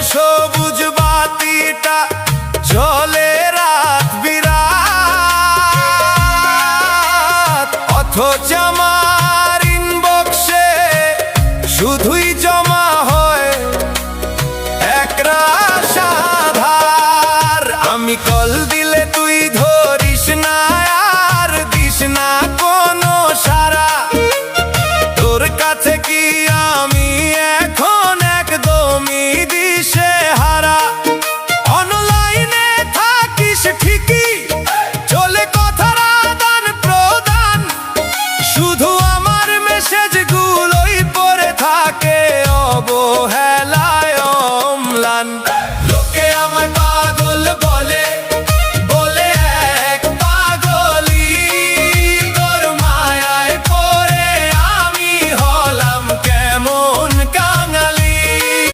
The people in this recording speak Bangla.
সবুজ বাতিটা জ্বলে রাত বিরাত, অথচ আমার ইনবক্সে শুধুই জমা হয় একরাশ আধার। আমি কল দিলে তুই ধরিস না আর দিস না কোনো সাড়া, তোর কাছে কি আমি এখন একদমই দিশেহারা। অনলাইনে থাকিস ঠিকই, চলে কথার আদান প্রদান, শুধু আমার মেসেজগুলোই পড়ে থাকে অবহেলায় অম্লান।